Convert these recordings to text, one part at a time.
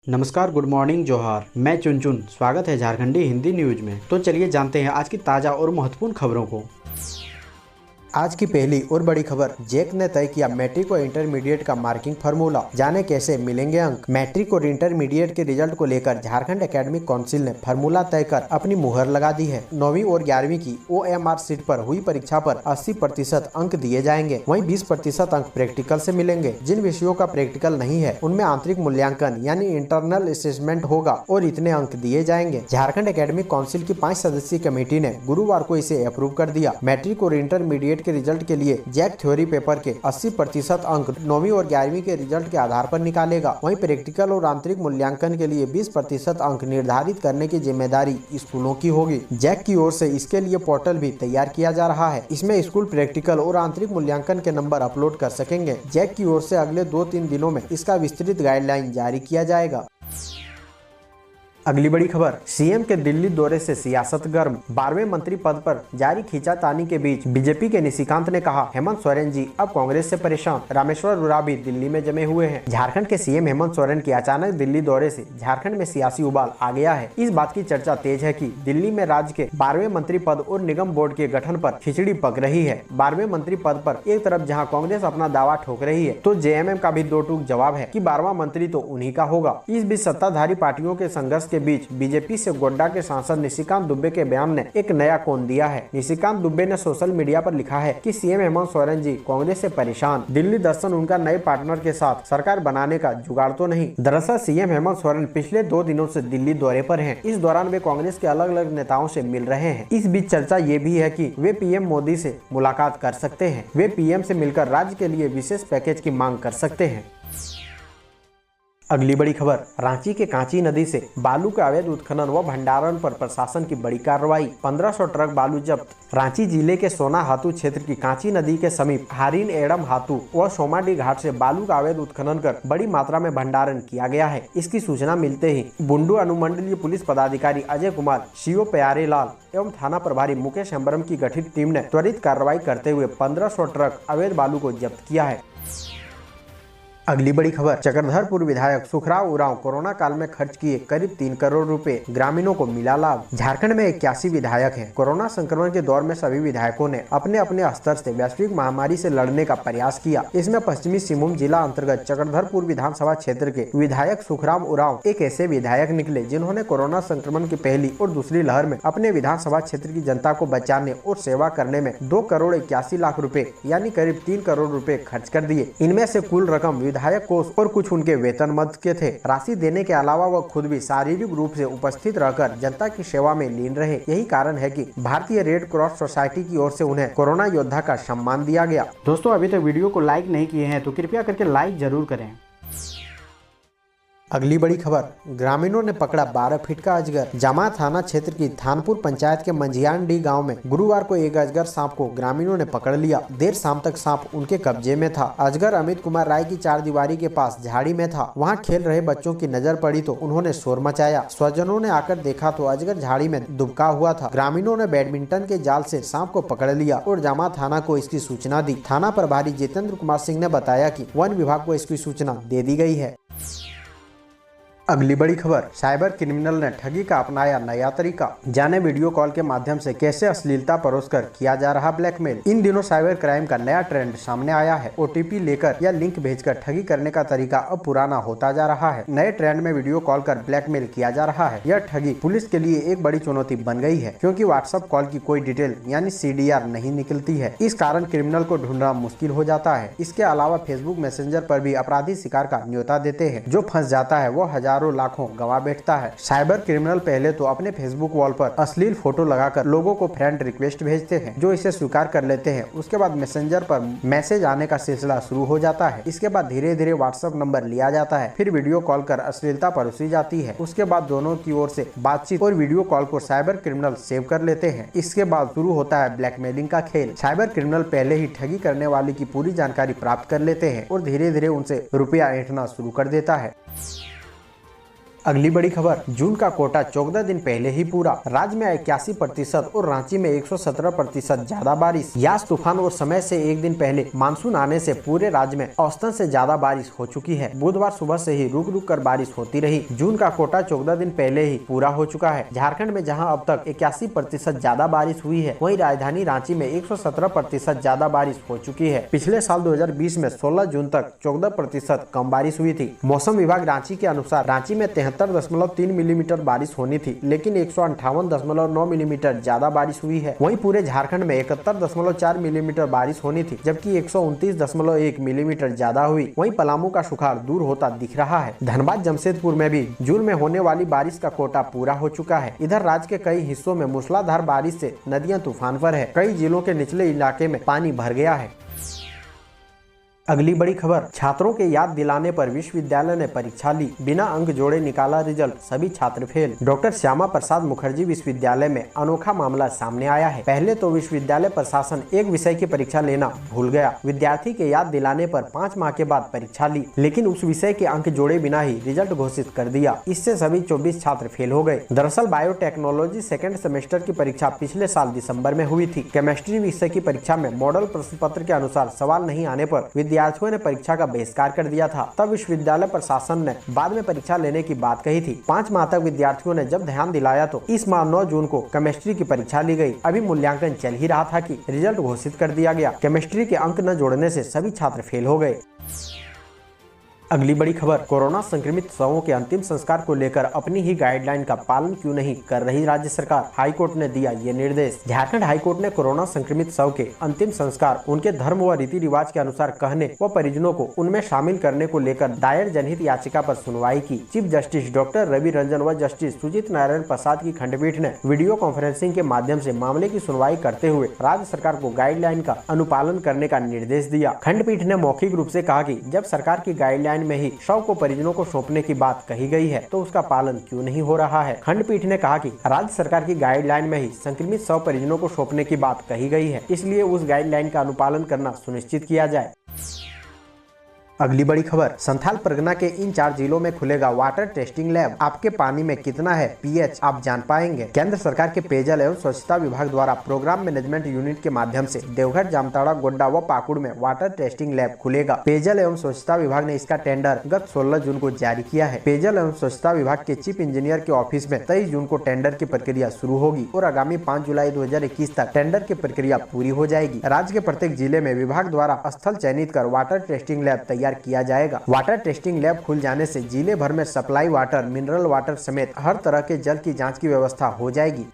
नमस्कार, good morning, जोहार। मैं चुन स्वागत है झारखंडी हिंदी न्यूज में। तो चलिए जानते हैं आज की ताज़ा और महत्वपूर्ण खबरों को। आज की पहली और बड़ी खबर, जैक ने तय किया मैट्रिक और इंटरमीडिएट का मार्किंग फार्मूला। जाने कैसे मिलेंगे अंक। मैट्रिक और इंटरमीडिएट के रिजल्ट को लेकर झारखंड एकेडमिक काउंसिल ने फार्मूला तय कर अपनी मुहर लगा दी है। 9वीं और 11वीं की OMR सीट पर हुई परीक्षा पर 80% अंक दिए जाएंगे। वहीं 20% अंक प्रैक्टिकल से मिलेंगे। जिन विषयों का प्रैक्टिकल नहीं है उनमें आंतरिक मूल्यांकन यानी इंटरनल असेसमेंट होगा और इतने अंक दिए जाएंगे। झारखंड एकेडमिक काउंसिल की 5 सदस्यीय कमेटी ने गुरुवार को इसे अप्रूव कर दिया। मैट्रिक और इंटरमीडिएट के रिजल्ट के लिए जैक थ्योरी पेपर के 80% अंक 9वीं और 11वीं के रिजल्ट के आधार पर निकालेगा। वहीं प्रैक्टिकल और आंतरिक मूल्यांकन के लिए 20% अंक निर्धारित करने की जिम्मेदारी स्कूलों की होगी। जैक की ओर से इसके लिए पोर्टल भी तैयार किया जा रहा है। इसमें स्कूल प्रैक्टिकल और आंतरिक मूल्यांकन के नंबर अपलोड कर सकेंगे। जैक की ओर से अगले 2-3 दिनों में इसका विस्तृत गाइडलाइन जारी किया जाएगा। अगली बड़ी खबर, सीएम के दिल्ली दौरे से सियासत गर्म। 12वें मंत्री पद पर जारी खींचातानी के बीच बीजेपी के निशिकांत ने कहा, हेमंत सोरेन जी अब कांग्रेस से परेशान। रामेश्वर उरांव भी दिल्ली में जमे हुए हैं। झारखंड के सीएम हेमंत सोरेन के अचानक दिल्ली दौरे से झारखंड में सियासी उबाल आ गया है। इस बात की चर्चा तेज है कि दिल्ली में राज्य के 12वें मंत्री पद और निगम बोर्ड के गठन पर खिचड़ी पक रही है। 12वें मंत्री पद पर एक तरफ जहाँ कांग्रेस अपना दावा ठोक रही है, तो JMM का भी दो टूक जवाब है कि 12वां मंत्री तो उन्हीं का होगा। इस बीच सत्ताधारी पार्टियों के संघर्ष के बीच बीजेपी से गोड्डा के सांसद निशिकांत दुबे के बयान ने एक नया कोण दिया है। निशिकांत दुबे ने सोशल मीडिया पर लिखा है कि सीएम हेमंत सोरेन जी कांग्रेस से परेशान। दिल्ली दर्शन उनका नए पार्टनर के साथ सरकार बनाने का जुगाड़ तो नहीं। दरअसल सीएम हेमंत सोरेन पिछले 2 दिनों से दिल्ली दौरे पर हैं। इस दौरान वे कांग्रेस के अलग अलग नेताओं से मिल रहे हैं। इस बीच चर्चा ये भी है कि वे पीएम मोदी से मुलाकात कर सकते हैं। वे पीएम से मिलकर राज्य के लिए विशेष पैकेज की मांग कर सकते हैं। अगली बड़ी खबर, रांची के कांची नदी से बालू के अवैध उत्खनन व भंडारण पर प्रशासन की बड़ी कार्रवाई। 1500 ट्रक बालू जब्त। रांची जिले के सोना हातू क्षेत्र की कांची नदी के समीप हारिन एडम हातू व सोमाडी घाट से बालू का अवैध उत्खनन कर बड़ी मात्रा में भंडारण किया गया है। इसकी सूचना मिलते ही बुंडू अनुमंडलीय पुलिस पदाधिकारी अजय कुमार, CO प्यारे लाल एवं थाना प्रभारी मुकेश हेम्ब्रम की गठित टीम ने त्वरित कार्रवाई करते हुए 1500 ट्रक अवैध बालू को जब्त किया है। अगली बड़ी खबर, चक्रधरपुर विधायक सुखराव उरांव कोरोना काल में खर्च किए करीब 3 करोड़ रुपए, ग्रामीणों को मिला लाभ। झारखंड में 81 विधायक हैं। कोरोना संक्रमण के दौर में सभी विधायकों ने अपने अपने स्तर से वैश्विक महामारी से लड़ने का प्रयास किया। इसमें पश्चिमी सिंहभूम जिला अंतर्गत चक्रधरपुर विधानसभा क्षेत्र के विधायक सुखराव उरांव एक ऐसे विधायक निकले जिन्होंने कोरोना संक्रमण की पहली और दूसरी लहर में अपने विधानसभा क्षेत्र की जनता को बचाने और सेवा करने में 2 करोड़ 81 लाख रुपए यानी करीब 3 करोड़ रुपए खर्च कर दिए। इनमें से कुल रकम विधायक कोष और कुछ उनके वेतन मद के थे। राशि देने के अलावा वह खुद भी शारीरिक रूप से उपस्थित रहकर जनता की सेवा में लीन रहे। यही कारण है कि भारतीय रेड क्रॉस सोसाइटी की ओर से उन्हें कोरोना योद्धा का सम्मान दिया गया। दोस्तों, अभी तक वीडियो को लाइक नहीं किए हैं तो कृपया करके लाइक जरूर करें। अगली बड़ी खबर, ग्रामीणों ने पकड़ा 12 फीट का अजगर। जामा थाना क्षेत्र की थानपुर पंचायत के मंझियानडी गांव में गुरुवार को एक अजगर सांप को ग्रामीणों ने पकड़ लिया। देर शाम तक सांप उनके कब्जे में था। अजगर अमित कुमार राय की 4 दीवारी के पास झाड़ी में था। वहां खेल रहे बच्चों की नजर पड़ी तो उन्होंने शोर मचाया। स्वजनों ने आकर देखा तो अजगर झाड़ी में दुबका हुआ था। ग्रामीणों ने बैडमिंटन के जाल से सांप को पकड़ लिया और जामा थाना को इसकी सूचना दी। थाना प्रभारी जितेंद्र कुमार सिंह ने बताया कि वन विभाग को इसकी सूचना दे दी गई है। अगली बड़ी खबर, साइबर क्रिमिनल ने ठगी का अपनाया नया तरीका। जाने वीडियो कॉल के माध्यम से कैसे अश्लीलता परोसकर किया जा रहा ब्लैकमेल। इन दिनों साइबर क्राइम का नया ट्रेंड सामने आया है। OTP लेकर या लिंक भेजकर ठगी करने का तरीका अब पुराना होता जा रहा है। नए ट्रेंड में वीडियो कॉल कर ब्लैकमेल किया जा रहा है। यह ठगी पुलिस के लिए एक बड़ी चुनौती बन गई है, क्योंकि व्हाट्सएप कॉल की कोई डिटेल यानी CDR नहीं निकलती है। इस कारण क्रिमिनल को ढूंढना मुश्किल हो जाता है। इसके अलावा फेसबुक मैसेंजर पर भी अपराधी शिकार का न्योता देते हैं। जो फंस जाता है वो हजारों लाखों गवा बैठता है। साइबर क्रिमिनल पहले तो अपने फेसबुक वॉल पर अश्लील फोटो लगाकर लोगों को फ्रेंड रिक्वेस्ट भेजते हैं, जो इसे स्वीकार कर लेते हैं। उसके बाद मैसेंजर पर मैसेज आने का सिलसिला शुरू हो जाता है। इसके बाद धीरे धीरे व्हाट्सएप नंबर लिया जाता है, फिर वीडियो कॉल कर अश्लीलता परोसी जाती है। उसके बाद दोनों की ओर से बातचीत और वीडियो कॉल को साइबर क्रिमिनल सेव कर लेते हैं। इसके बाद शुरू होता है ब्लैकमेलिंग का खेल। साइबर क्रिमिनल पहले ही ठगी करने वाले की पूरी जानकारी प्राप्त कर लेते हैं और धीरे धीरे उनसे रुपया ऐंठना शुरू कर देता है। अगली बड़ी खबर, जून का कोटा 14 दिन पहले ही पूरा। राज्य में 81% और रांची में 117% ज्यादा बारिश। यास तूफान और समय से एक दिन पहले मानसून आने से पूरे राज्य में औसतन से ज्यादा बारिश हो चुकी है। बुधवार सुबह से ही रुक रुक कर बारिश होती रही। जून का कोटा 14 दिन पहले ही पूरा हो चुका है। झारखंड में जहां अब तक 81% ज्यादा बारिश हुई है, वहीं राजधानी रांची में 117% ज्यादा बारिश हो चुकी है। पिछले साल 2020 में 16 जून तक 14% कम बारिश हुई थी। मौसम विभाग रांची के अनुसार रांची में 73.3 मिलीमीटर बारिश होनी थी, लेकिन 158.9 मिलीमीटर ज्यादा बारिश हुई है। वहीं पूरे झारखंड में 71.4 मिलीमीटर बारिश होनी थी, जबकि 129.1 मिलीमीटर ज्यादा हुई। वहीं पलामू का सुखाड़ दूर होता दिख रहा है। धनबाद जमशेदपुर में भी जून में होने वाली बारिश का कोटा पूरा हो चुका है। इधर राज्य के कई हिस्सों में मूसलाधार बारिश से नदियां तूफान पर है। कई जिलों के निचले इलाके में पानी भर गया है। अगली बड़ी खबर, छात्रों के याद दिलाने पर विश्वविद्यालय ने परीक्षा ली, बिना अंक जोड़े निकाला रिजल्ट, सभी छात्र फेल। डॉक्टर श्यामा प्रसाद मुखर्जी विश्वविद्यालय में अनोखा मामला सामने आया है। पहले तो विश्वविद्यालय प्रशासन एक विषय की परीक्षा लेना भूल गया। विद्यार्थी के याद दिलाने पर 5 माह के बाद परीक्षा ली, लेकिन उस विषय के अंक जोड़े बिना ही रिजल्ट घोषित कर दिया। इससे सभी 24 छात्र फेल हो गए। दरअसल बायोटेक्नोलॉजी सेकेंड सेमेस्टर की परीक्षा पिछले साल दिसंबर में हुई थी। केमिस्ट्री विषय की परीक्षा में मॉडल प्रश्न पत्र के अनुसार सवाल नहीं आने पर विद्यार्थियों ने परीक्षा का बहिष्कार कर दिया था। तब विश्वविद्यालय प्रशासन ने बाद में परीक्षा लेने की बात कही थी। 5 माह तक विद्यार्थियों ने जब ध्यान दिलाया तो इस माह 9 जून को केमिस्ट्री की परीक्षा ली गई। अभी मूल्यांकन चल ही रहा था कि रिजल्ट घोषित कर दिया गया। केमिस्ट्री के अंक न जोड़ने से सभी छात्र फेल हो गए। अगली बड़ी खबर, कोरोना संक्रमित शवों के अंतिम संस्कार को लेकर अपनी ही गाइडलाइन का पालन क्यों नहीं कर रही राज्य सरकार? हाईकोर्ट ने दिया ये निर्देश। झारखंड हाईकोर्ट ने कोरोना संक्रमित शव के अंतिम संस्कार उनके धर्म व रीति रिवाज के अनुसार कहने व परिजनों को उनमें शामिल करने को लेकर दायर जनहित याचिका पर सुनवाई की। Chief justice doctor Ravi Ranjan व जस्टिस सुजीत नारायण प्रसाद की खंडपीठ ने वीडियो कॉन्फ्रेंसिंग के माध्यम से मामले की सुनवाई करते हुए राज्य सरकार को गाइडलाइन का अनुपालन करने का निर्देश दिया। खंडपीठ ने मौखिक रूप से कहा कि जब सरकार की गाइडलाइन में ही शव को परिजनों को सौंपने की बात कही गई है, तो उसका पालन क्यों नहीं हो रहा है? खंडपीठ ने कहा कि राज्य सरकार की गाइडलाइन में ही संक्रमित शव परिजनों को सौंपने की बात कही गई है, इसलिए उस गाइडलाइन का अनुपालन करना सुनिश्चित किया जाए। अगली बड़ी खबर, संथाल परगना के इन 4 जिलों में खुलेगा वाटर टेस्टिंग लैब। आपके पानी में कितना है पीएच आप जान पाएंगे। केंद्र सरकार के पेयजल एवं स्वच्छता विभाग द्वारा प्रोग्राम मैनेजमेंट यूनिट के माध्यम से देवघर, जामताड़ा, गोड्डा व पाकुड़ में वाटर टेस्टिंग लैब खुलेगा। पेयजल एवं स्वच्छता विभाग ने इसका टेंडर गत 16 जून को जारी किया है। पेयजल एवं स्वच्छता विभाग के चीफ इंजीनियर के ऑफिस में 23 जून को टेंडर की प्रक्रिया शुरू होगी और आगामी 5 जुलाई 2021 तक टेंडर की प्रक्रिया पूरी हो जाएगी। राज्य के प्रत्येक जिले में विभाग द्वारा स्थल चयनित कर वाटर टेस्टिंग लैब तैयार किया जाएगा। वाटर टेस्टिंग लैब खुल जाने से जिले भर में सप्लाई वाटर, मिनरल वाटर समेत हर तरह के जल की जांच की व्यवस्था हो जाएगी।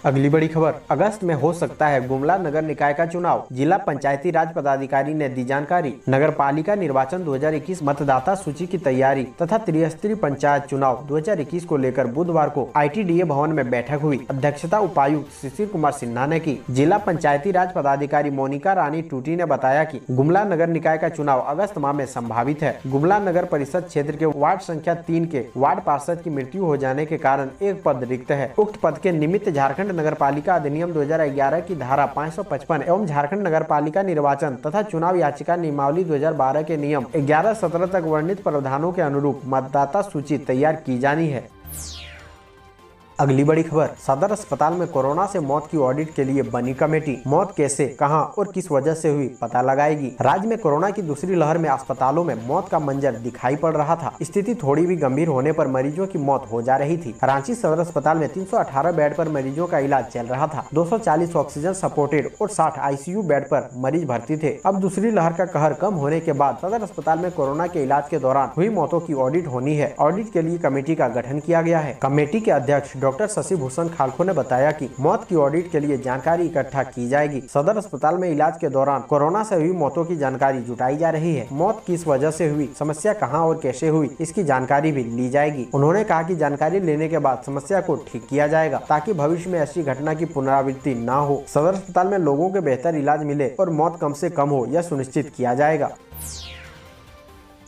अगली बड़ी खबर, अगस्त में हो सकता है गुमला नगर निकाय का चुनाव। जिला पंचायती राज पदाधिकारी ने दी जानकारी। नगर पालिका निर्वाचन 2021 मतदाता सूची की तैयारी तथा त्रिस्तरीय पंचायत चुनाव 2021 को लेकर बुधवार को ITDA भवन में बैठक हुई। अध्यक्षता उपायुक्त शिशिर कुमार सिन्हा ने की। जिला पंचायती राज पदाधिकारी मोनिका रानी टूटी ने बताया कि गुमला नगर निकाय का चुनाव अगस्त माह में संभावित है। गुमला नगर परिषद क्षेत्र के वार्ड संख्या 3 के वार्ड पार्षद की मृत्यु हो जाने के कारण एक पद रिक्त है। उक्त पद के निमित्त झारखंड नगर पालिका अधिनियम 2011 की धारा 555 एवं झारखंड नगर पालिका निर्वाचन तथा चुनाव याचिका नियमावली 2012 के नियम 11-17 तक वर्णित प्रावधानों के अनुरूप मतदाता सूची तैयार की जानी है। अगली बड़ी खबर, सदर अस्पताल में कोरोना से मौत की ऑडिट के लिए बनी कमेटी। मौत कैसे, कहां और किस वजह से हुई पता लगाएगी। राज्य में कोरोना की दूसरी लहर में अस्पतालों में मौत का मंजर दिखाई पड़ रहा था। स्थिति थोड़ी भी गंभीर होने पर मरीजों की मौत हो जा रही थी। रांची सदर अस्पताल में 318 बेड पर मरीजों का इलाज चल रहा था। 240 ऑक्सीजन सपोर्टेड और 60 ICU बेड पर मरीज भर्ती थे। अब दूसरी लहर का कहर कम होने के बाद सदर अस्पताल में कोरोना के इलाज के दौरान हुई मौतों की ऑडिट होनी है। ऑडिट के लिए कमेटी का गठन किया गया है। कमेटी के अध्यक्ष डॉक्टर शशि भूषण खालखो ने बताया कि मौत की ऑडिट के लिए जानकारी इकट्ठा की जाएगी। सदर अस्पताल में इलाज के दौरान कोरोना से हुई मौतों की जानकारी जुटाई जा रही है। मौत किस वजह से हुई, समस्या कहां और कैसे हुई, इसकी जानकारी भी ली जाएगी। उन्होंने कहा कि जानकारी लेने के बाद समस्या को ठीक किया जाएगा ताकि भविष्य में ऐसी घटना की पुनरावृत्ति न हो। सदर अस्पताल में लोगों के बेहतर इलाज मिले और मौत कम से कम हो, यह सुनिश्चित किया जाएगा।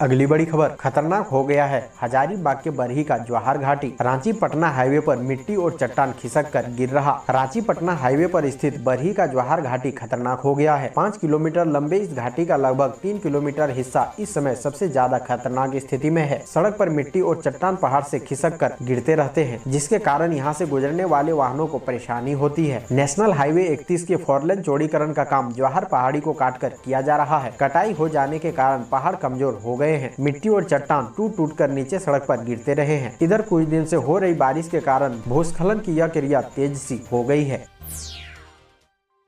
अगली बड़ी खबर, खतरनाक हो गया है हजारीबाग के बरही का जवाहर घाटी। रांची पटना हाईवे पर मिट्टी और चट्टान खिसक कर गिर रहा। रांची पटना हाईवे पर स्थित बरही का जवाहर घाटी खतरनाक हो गया है। 5 किलोमीटर लंबे इस घाटी का लगभग 3 किलोमीटर हिस्सा इस समय सबसे ज्यादा खतरनाक स्थिति में है। सड़क पर मिट्टी और चट्टान पहाड़ से खिसक कर गिरते रहते हैं, जिसके कारण यहाँ से गुजरने वाले वाहनों को परेशानी होती है। नेशनल हाईवे 31 के 4 लेन चौड़ीकरण का काम जवाहर पहाड़ी को काट कर किया जा रहा है। कटाई हो जाने के कारण पहाड़ कमजोर हो गए हैं। मिट्टी और चट्टान टूट टूट कर नीचे सड़क पर गिरते रहे हैं। इधर कुछ दिन से हो रही बारिश के कारण भूस्खलन की यह क्रिया तेज सी हो गई है।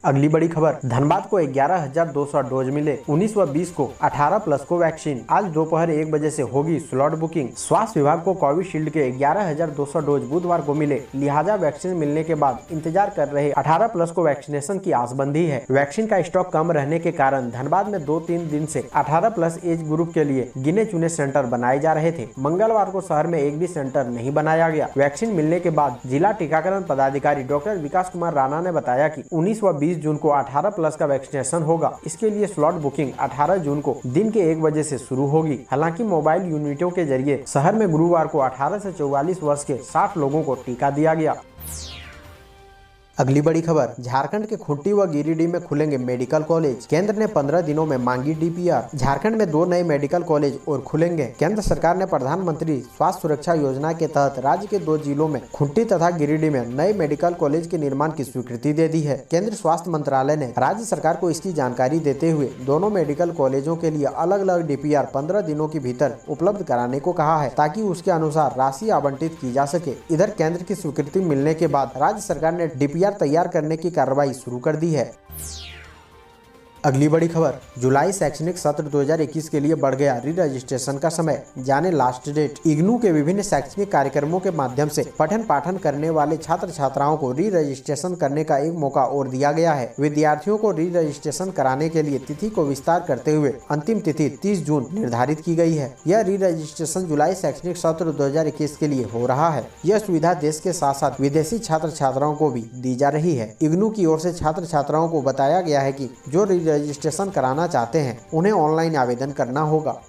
अगली बड़ी खबर, धनबाद को 11,200 डोज मिले। 19 व 20 को 18+ को वैक्सीन। आज दोपहर 1 बजे से होगी स्लॉट बुकिंग। स्वास्थ्य विभाग को कोविशील्ड के 11,200 डोज बुधवार को मिले, लिहाजा वैक्सीन मिलने के बाद इंतजार कर रहे 18+ को वैक्सीनेशन की आस बंधी है। वैक्सीन का स्टॉक कम रहने के कारण धनबाद में 2-3 दिन से 18+ एज ग्रुप के लिए गिने चुने सेंटर बनाए जा रहे थे। मंगलवार को शहर में एक भी सेंटर नहीं बनाया गया। वैक्सीन मिलने के बाद जिला टीकाकरण पदाधिकारी डॉक्टर विकास कुमार राणा ने बताया कि 19 व 20 जून को 18+ का वैक्सीनेशन होगा। इसके लिए स्लॉट बुकिंग 18 जून को दिन के 1 बजे से शुरू होगी। हालांकि मोबाइल यूनिटों के जरिए शहर में गुरुवार को 18 से 44 वर्ष के 60 लोगों को टीका दिया गया। अगली बड़ी खबर, झारखंड के खूंटी व गिरिडीह में खुलेंगे मेडिकल कॉलेज। केंद्र ने 15 दिनों में मांगी डीपीआर। झारखंड में 2 नए मेडिकल कॉलेज और खुलेंगे। केंद्र सरकार ने प्रधानमंत्री स्वास्थ्य सुरक्षा योजना के तहत राज्य के 2 जिलों में खूंटी तथा गिरिडीह में नए मेडिकल कॉलेज के निर्माण की स्वीकृति दे दी है। केंद्रीय स्वास्थ्य मंत्रालय ने राज्य सरकार को इसकी जानकारी देते हुए दोनों मेडिकल कॉलेजों के लिए अलग अलग डीपीआर 15 दिनों के भीतर उपलब्ध कराने को कहा है, ताकि उसके अनुसार राशि आवंटित की जा सके। इधर केंद्र की स्वीकृति मिलने के बाद राज्य सरकार ने डीपीआर तैयार करने की कार्रवाई शुरू कर दी है। अगली बड़ी खबर, जुलाई शैक्षणिक सत्र 2021 के लिए बढ़ गया री रजिस्ट्रेशन का समय, जाने लास्ट डेट। इग्नू के विभिन्न शैक्षणिक कार्यक्रमों के माध्यम से पठन पाठन करने वाले छात्र छात्राओं को री रजिस्ट्रेशन करने का एक मौका और दिया गया है। विद्यार्थियों को री रजिस्ट्रेशन कराने के लिए तिथि को विस्तार करते हुए अंतिम तिथि 30 जून निर्धारित की गई है। यह री रजिस्ट्रेशन जुलाई शैक्षणिक सत्र 2021 के लिए हो रहा है। यह सुविधा देश के साथ साथ विदेशी छात्र छात्राओं को भी दी जा रही है। इग्नू की ओर से छात्र छात्राओं को बताया गया है कि जो रजिस्ट्रेशन कराना चाहते हैं उन्हें ऑनलाइन आवेदन करना होगा।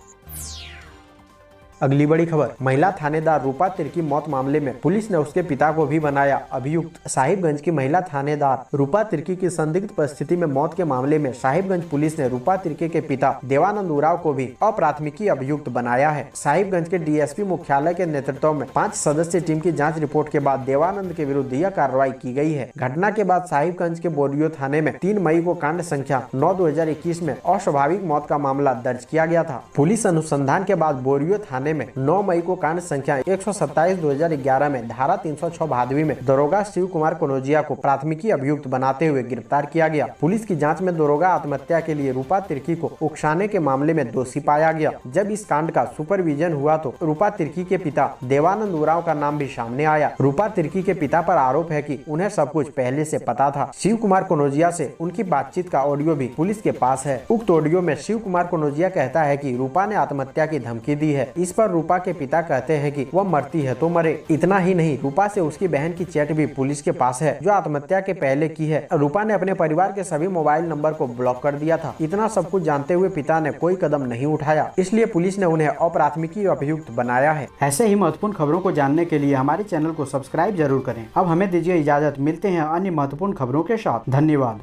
अगली बड़ी खबर, महिला थानेदार रूपा तिर्की मौत मामले में पुलिस ने उसके पिता को भी बनाया अभियुक्त। साहिबगंज की महिला थानेदार रूपा तिर्की की संदिग्ध परिस्थिति में मौत के मामले में साहिबगंज पुलिस ने रूपा तिर्की के पिता देवानंद उरांव को भी अप्राथमिकी अभियुक्त बनाया है। साहिबगंज के डीएसपी मुख्यालय के नेतृत्व में 5 सदस्यीय टीम की जाँच रिपोर्ट के बाद देवानंद के विरुद्ध यह कार्रवाई की गई है। घटना के बाद साहिबगंज के बोरियो थाने में 3 मई को कांड संख्या 9/2021 में अस्वाभाविक मौत का मामला दर्ज किया गया था। पुलिस अनुसंधान के बाद बोरियो थाने में 9 मई को कांड संख्या 127/2011 में धारा 306 भादवी में दरोगा शिव कुमार कनौजिया को प्राथमिकी अभियुक्त बनाते हुए गिरफ्तार किया गया। पुलिस की जांच में दरोगा आत्महत्या के लिए रूपा तिर्की को उकसाने के मामले में दोषी पाया गया। जब इस कांड का सुपरविजन हुआ तो रूपा तिर्की के पिता देवानंद उरांव का नाम भी सामने आया। रूपा तिर्की के पिता पर आरोप है कि उन्हें सब कुछ पहले से पता था। शिव कुमार कनौजिया से उनकी बातचीत का ऑडियो भी पुलिस के पास है। उक्त ऑडियो में शिव कुमार कनौजिया कहता है कि रूपा ने आत्महत्या की धमकी दी है। इस पर रूपा के पिता कहते हैं कि वह मरती है तो मरे। इतना ही नहीं, रूपा से उसकी बहन की चैट भी पुलिस के पास है जो आत्महत्या के पहले की है। रूपा ने अपने परिवार के सभी मोबाइल नंबर को ब्लॉक कर दिया था। इतना सब कुछ जानते हुए पिता ने कोई कदम नहीं उठाया, इसलिए पुलिस ने उन्हें अप्राथमिकी अभियुक्त बनाया है। ऐसे ही महत्वपूर्ण खबरों को जानने के लिए हमारे चैनल को सब्सक्राइब जरूर करें। अब हमें दीजिए इजाजत, मिलते हैं अन्य महत्वपूर्ण खबरों के साथ। धन्यवाद।